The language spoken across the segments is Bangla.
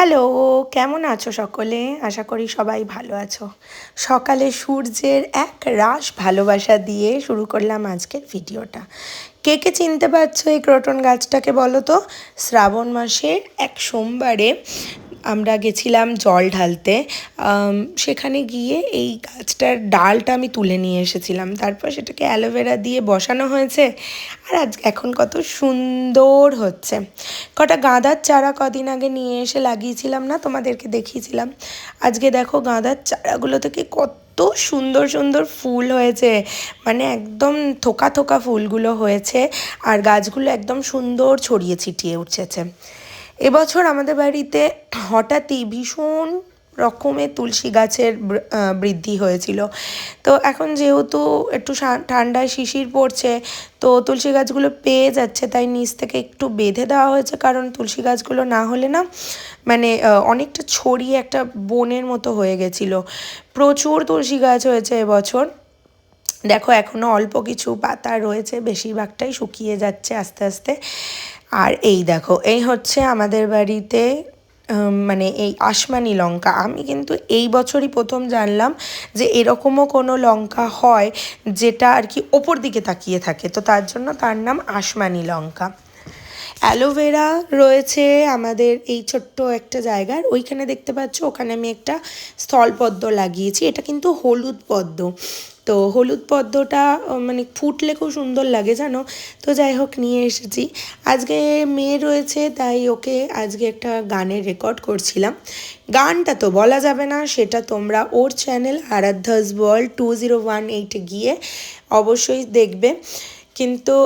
হ্যালো, কেমন আছো সকলে? আশা করি সবাই ভালো আছো। সকালে সূর্যের এক রাশ ভালোবাসা দিয়ে শুরু করলাম আজকের ভিডিওটা। কে কে চিনতে পারছো এই ক্রোটন গাছটাকে বলো তো? শ্রাবণ মাসের এক সোমবারে আমরা গেছিলাম জল ঢালতে। সেখানে গিয়ে এই গাছটার ডালটা আমি তুলে নিয়ে এসেছিলাম, তারপর সেটাকে অ্যালোভেরা দিয়ে বসানো হয়েছে। আর এখন কত সুন্দর হচ্ছে। কটা গাঁদার চারা কদিন আগে নিয়ে এসে লাগিয়েছিলাম না, তোমাদেরকে দেখিয়েছিলাম। আজকে দেখো গাঁদার চারাগুলো থেকে কত সুন্দর সুন্দর ফুল হয়েছে, মানে একদম থোকা থোকা ফুলগুলো হয়েছে। আর গাছগুলো একদম সুন্দর ছড়িয়ে ছিটিয়ে উঠেছে। এবছর আমাদের বাড়িতে হঠাৎই ভীষণ রকমের তুলসী গাছের বৃদ্ধি হয়েছিল। তো এখন যেহেতু একটু ঠান্ডায় শিশির পড়ছে, তো তুলসী গাছগুলো পেয়ে যাচ্ছে, তাই নিচ থেকে একটু বেঁধে দেওয়া হয়েছে। কারণ তুলসী গাছগুলো না হলে না, মানে অনেকটা ছড়িয়ে একটা বনের মতো হয়ে গেছিলো। প্রচুর তুলসী গাছ হয়েছে এবছর। দেখো এখনও অল্প কিছু পাতা রয়েছে, বেশিরভাগটাই শুকিয়ে যাচ্ছে আস্তে আস্তে। আর এই দেখো, এই হচ্ছে আমাদের বাড়িতে মানে এই আসমানি লঙ্কা। আমি কিন্তু এই বছরই প্রথম জানলাম যে এরকমও কোনো লঙ্কা হয় যেটা আর কি ওপর দিকে তাকিয়ে থাকে, তো তার জন্য তার নাম আসমানি লঙ্কা। অ্যালোভেরা রয়েছে আমাদের এই ছোট্ট একটা জায়গার ওইখানে, দেখতে পাচ্ছ ওখানে আমি একটা স্থলপদ্ম লাগিয়েছি। এটা কিন্তু হলুদ পদ্ম। তো হলুদ পদ্মটা মানে ফুটলে খুব সুন্দর লাগে জানো। তো যাই হোক, নিয়ে এসেছি। আজকে মেয়ে রয়েছে, তাই ওকে আজকে একটা গানের রেকর্ড করছিলাম। গানটা তো বলা যাবে না, সেটা তোমরা ওর চ্যানেল আরাধ্যাস ওয়ার্ল্ড 2018 গিয়ে অবশ্যই দেখবে। কিন্তু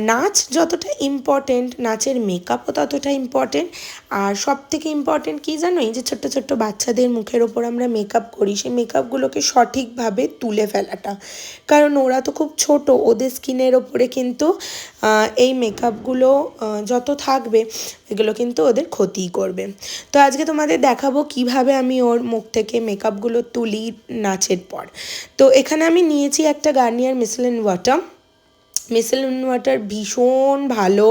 নাচ যতটা ইম্পর্টেন্ট, নাচের মেকআপও ততটা ইম্পর্টেন্ট। আর সব থেকে ইম্পর্টেন্ট কী জানো, এই যে ছোট্ট ছোট্ট বাচ্চাদের মুখের ওপর আমরা মেকআপ করি, সেই মেকআপগুলোকে সঠিকভাবে তুলে ফেলাটা। কারণ ওরা তো খুব ছোট, ওদের স্কিনের ওপরে কিন্তু এই মেকআপগুলো যত থাকবে, এগুলো কিন্তু ওদের ক্ষতিই করবে। তো আজকে তোমাদের দেখাবো কিভাবে আমি ওর মুখ থেকে মেকআপগুলো তুলি নাচের পর। তো এখানে আমি নিয়েছি একটা গার্নিয়ার মিসেলিন ওয়াটার। মিসেলিন ওয়াটার ভীষণ ভালো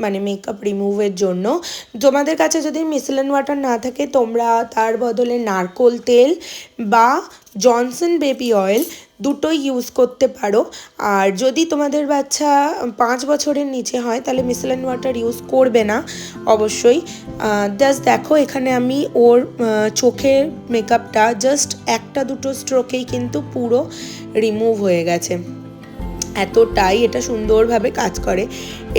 মানে মেকআপ রিমুভের জন্য। তোমাদের কাছে যদি মিসেলিন ওয়াটার না থাকে, তোমরা তার বদলে নারকোল তেল বা জনসন বেবি অয়েল দুটোই ইউজ করতে পারো। আর যদি তোমাদের বাচ্চা 5 বছরের নিচে হয়, তাহলে মিসেলিন ওয়াটার ইউজ করবে না অবশ্যই। জাস্ট দেখো, এখানে আমি ওর চোখের মেকআপটা জাস্ট একটা দুটো স্ট্রোকেই কিন্তু পুরো রিমুভ হয়ে গেছে। এতটাই এটা সুন্দরভাবে কাজ করে।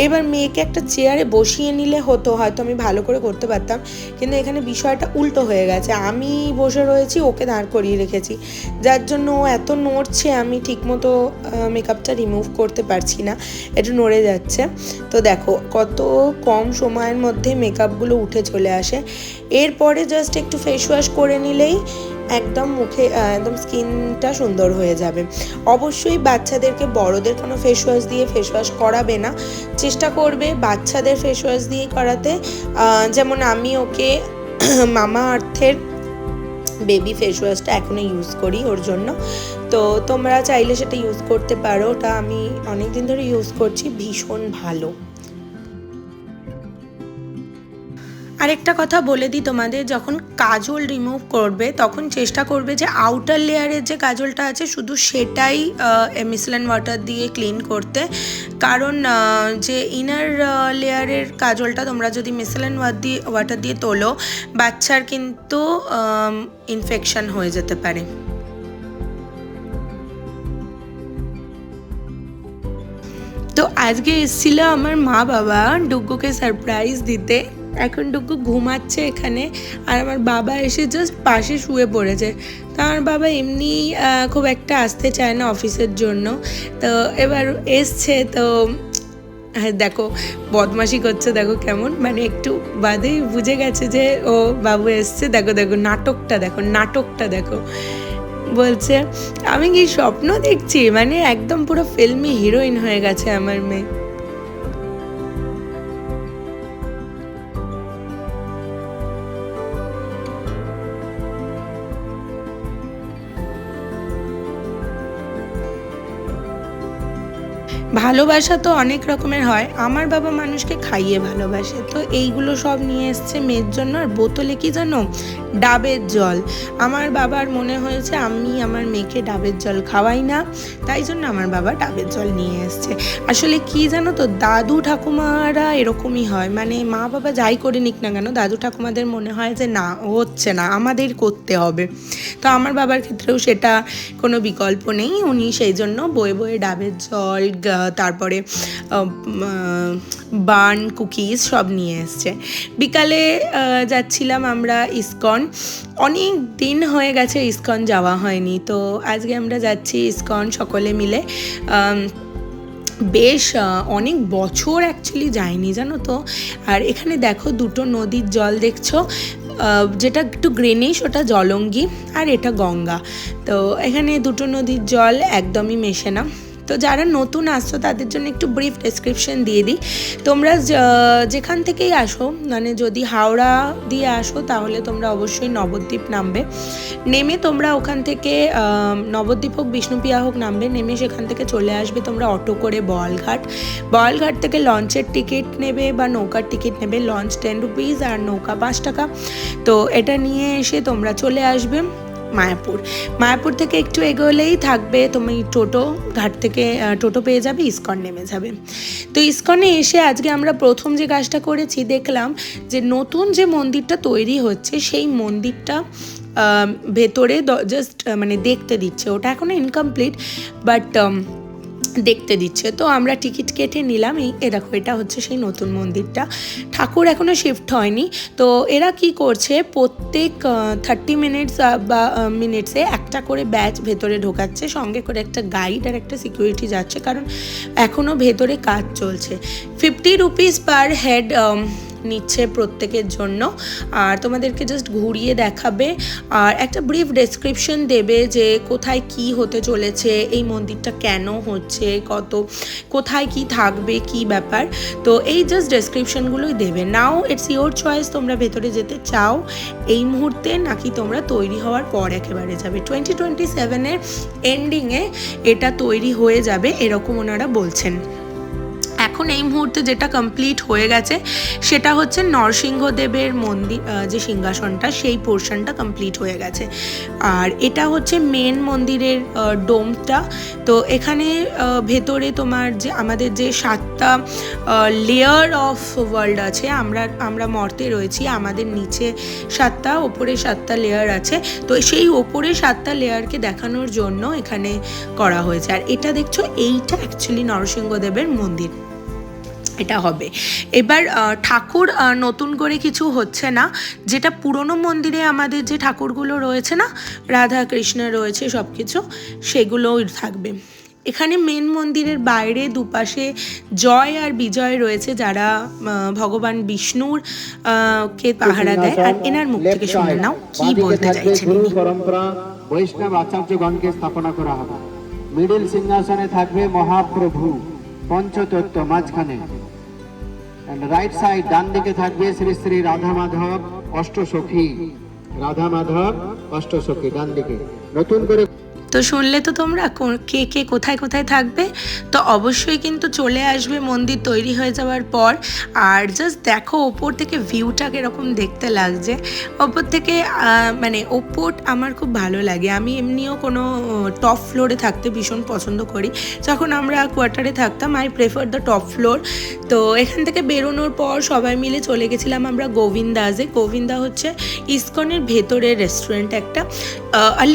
এবার মেয়েকে একটা চেয়ারে বসিয়ে নিলে হতো, হয়তো আমি ভালো করে করতে পারতাম, কিন্তু এখানে বিষয়টা উল্টো হয়ে গেছে। আমি বসে রয়েছি, ওকে দাঁড় করিয়ে রেখেছি, যার জন্য ও এত নড়ছে, আমি ঠিকমতো মেকআপটা রিমুভ করতে পারছি না, একটু নড়ে যাচ্ছে। তো দেখো কত কম সময়ের মধ্যে মেকআপগুলো উঠে চলে আসে। এরপরে জাস্ট একটু ফেস ওয়াশ করে নিলেই একদম মুখে একদম স্কিনটা সুন্দর হয়ে যাবে। অবশ্যই বাচ্চাদেরকে বড়দের কোনো ফেস ওয়াশ দিয়ে ফেস ওয়াশ করাবে না, চেষ্টা করবে বাচ্চাদের ফেস ওয়াশ দিয়ে করাতে। যেমন আমি ওকে মামা আর্থের বেবি ফেস ওয়াশটা এখনও ইউজ করি ওর জন্য। তো তোমরা চাইলে সেটা ইউজ করতে পারো, ওটা আমি অনেক দিন ধরে ইউজ করছি, ভীষণ ভালো। আরেকটা কথা বলে দিই তোমাদের, যখন কাজল রিমুভ করবে তখন চেষ্টা করবে যে আউটার লেয়ারের যে কাজলটা আছে শুধু সেটাই মিসেলিন ওয়াটার দিয়ে ক্লিন করতে। কারণ যে ইনার লেয়ারের কাজলটা তোমরা যদি মিসেলিন ওয়াটার দিয়ে তোলো, বাচ্চার কিন্তু ইনফেকশন হয়ে যেতে পারে। তো আজকে এসেছিল আমার মা বাবা ডুগ্গুকে সারপ্রাইজ দিতে। এখন ডুগ্গু ঘুমাচ্ছে এখানে, আর আমার বাবা এসে জাস্ট পাশে শুয়ে পড়েছে। তো আমার বাবা এমনি খুব একটা আসতে চায় না অফিসের জন্য, তো এবার এসছে। তো দেখো বদমাশি করছে, দেখো কেমন, মানে একটু বাদেই বুঝে গেছে যে ও বাবু এসছে। দেখো দেখো নাটকটা দেখো, নাটকটা দেখো। বলছে আমি কি স্বপ্ন দেখছি, মানে একদম পুরো ফিল্মি হিরোইন হয়ে গেছে আমার মেয়ে। ভালোবাসা তো অনেক রকমের হয়, আমার বাবা মানুষকে খাইয়ে ভালোবাসে, তো এইগুলো সব নিয়ে এসছে মেয়ের জন্য। আর বোতলে কি জানো, ডাবের জল। আমার বাবার মনে হয়েছে আমি আমার মেয়েকে ডাবের জল খাওয়াই না, তাই জন্য আমার বাবা ডাবের জল নিয়ে এসছে। আসলে কি জানো তো, দাদু ঠাকুমারা এরকমই হয়, মানে মা বাবা যাই করে নিক না কেন, দাদু ঠাকুমাদের মনে হয় যে না হচ্ছে না, আমাদের করতে হবে। তো আমার বাবার ক্ষেত্রেও সেটা কোনো বিকল্প নেই, উনি সেই জন্য বয়ে বয়ে ডাবের জল, তারপরে বার্ন কুকিজ সব নিয়ে এসছে। বিকালে যাচ্ছিলাম আমরা ইসকন, অনেক দিন হয়ে গেছে ইসকন যাওয়া হয়নি, তো আজকে আমরা যাচ্ছি ইসকন সকলে মিলে। বেশ অনেক বছর অ্যাকচুয়ালি যায়নি জানো তো। আর এখানে দেখো দুটো নদীর জল দেখছো, যেটা একটু গ্রিনিশ ওটা জলঙ্গি আর এটা গঙ্গা। তো এখানে দুটো নদীর জল একদমই মেশে না। তো যারা নতুন আসছো তাদের জন্য একটু ব্রিফ ডেসক্রিপশন দিয়ে দিই। তোমরা যেখান থেকেই আসো, মানে যদি হাওড়া দিয়ে আসো তাহলে তোমরা অবশ্যই নবদ্বীপ নামবে। নেমে তোমরা ওখান থেকে নবদ্বীপ হোক বিষ্ণুপ্রিয়া হোক নামবে, নেমে সেখান থেকে চলে আসবে তোমরা অটো করে বয়ালঘাট থেকে লঞ্চের টিকিট নেবে বা নৌকার টিকিট নেবে। লঞ্চ 10 রুপিস আর নৌকা 5 টাকা। তো এটা নিয়ে এসে তোমরা চলে আসবে মায়াপুর থেকে একটু এগোলেই থাকবে তুমি টোটো, ঘাট থেকে টোটো পেয়ে যাবে, ইসকন নেমে যাবে। তো ইসকনে এসে আজকে আমরা প্রথম যে কাজটা করেছি, দেখলাম যে নতুন যে মন্দিরটা তৈরি হচ্ছে সেই মন্দিরটা ভেতরে জাস্ট মানে দেখতে দিচ্ছে, ওটা এখনো ইনকমপ্লিট বাট দেখতে দিচ্ছে। তো আমরা টিকিট কেটে নিলাম। এই দেখো এটা হচ্ছে সেই নতুন মন্দিরটা, ঠাকুর এখনও শিফট হয়নি। তো এরা কি করছে, প্রত্যেক 30 মিনিটস বা মিনিটসে একটা করে ব্যাচ ভেতরে ঢোকাচ্ছে, সঙ্গে করে একটা গাইড আর একটা সিকিউরিটি যাচ্ছে, কারণ এখনও ভেতরে কাজ চলছে। 50 রুপিস পার হেড নিচ্ছে প্রত্যেকের জন্য। আর তোমাদেরকে জাস্ট ঘুরিয়ে দেখাবে আর একটা ব্রিফ ডেসক্রিপশন দেবে যে কোথায় কি হতে চলেছে, এই মন্দিরটা কেন হচ্ছে, কোথায় কি থাকবে, কি ব্যাপার। তো এই জাস্ট ডেসক্রিপশনগুলোই দেবে। নাও ইটস ইওর চয়েস, তোমরা ভেতরে যেতে চাও এই মুহূর্তে নাকি তোমরা তৈরি হওয়ার পর একেবারে যাবে। 2027-এর এন্ডিংয়ে এটা তৈরি হয়ে যাবে এরকম ওনারা বলছেন। এখন এই মুহূর্তে যেটা কমপ্লিট হয়ে গেছে সেটা হচ্ছে নরসিংহদেবের মন্দির, যে সিংহাসনটা সেই পোর্শনটা কমপ্লিট হয়ে গেছে। আর এটা হচ্ছে মেন মন্দিরের ডোমটা। তো এখানে ভেতরে তোমার যে আমাদের যে 7টা লেয়ার অফ ওয়ার্ল্ড আছে, আমরা মর্তে রয়েছি, আমাদের নিচে 7টা, ওপরে 7টা লেয়ার আছে। তো সেই ওপরে 7টা লেয়ারকে দেখানোর জন্য এখানে করা হয়েছে। আর এটা দেখছো, এইটা অ্যাকচুয়ালি নরসিংহদেবের মন্দির এটা হবে। এবার ঠাকুর নতুন করে কিছু হচ্ছে না, যেটা পুরনো মন্দিরে আমাদের যে ঠাকুরগুলো রয়েছে না, রাধা কৃষ্ণ রয়েছে সব কিছু, সেগুলোই থাকবে। এখানে মেন মন্দিরের বাইরে দুপাশে জয় আর বিজয় রয়েছে, যারা ভগবান বিষ্ণুর কে পাহারা দেয়। আর এনার মুখ থেকে শুনে নাও কি বলতে চাইছেন। পরম্পরা বৈষ্ণব আচার্যগণকে স্থাপনা করা হবে। মিডিল সিংহাসনে থাকবে মহাপ্রভু পঞ্চতত্ত্ব মাঝখানে, রাইট সাইড ডান দিকে থাকবে শ্রী শ্রী রাধা মাধব অষ্টসখী, ডান দিকে। নতুন করে তো শুনলে তো তোমরা কে কে কোথায় কোথায় থাকবে। তো অবশ্যই কিন্তু চলে আসবে মন্দির তৈরি হয়ে যাওয়ার পর। আর জাস্ট দেখো ওপর থেকে ভিউটা কীরকম দেখতে লাগছে। ওপর থেকে মানে ওপর আমার খুব ভালো লাগে, আমি এমনিও কোনো টপ ফ্লোরে থাকতে ভীষণ পছন্দ করি। যখন আমরা কোয়ার্টারে থাকতাম I prefer the top floor. তো এখান থেকে বেরোনোর পর সবাই মিলে চলে গেছিলাম আমরা গোবিন্দাসে। গোবিন্দা হচ্ছে ইসকনের ভেতরের রেস্টুরেন্ট একটা,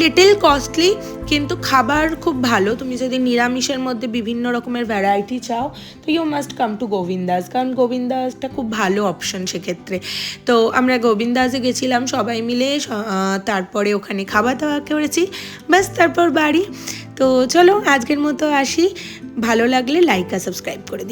লিটল কস্টলি কিন্তু খাবার খুব ভালো। তুমি যদি নিরামিষের মধ্যে বিভিন্ন রকমের ভ্যারাইটি চাও তো you must come to Govindas, কারণ গোবিন্দাসটা খুব ভালো অপশন সেক্ষেত্রে। তো আমরা গোবিন্দাসে গেছিলাম সবাই মিলে, তারপরে ওখানে খাওয়া দাওয়া করেছি, ব্যাস তারপর বাড়ি। তো চলো আজকের মতো আসি, ভালো লাগলে লাইক আর সাবস্ক্রাইব করে দিও।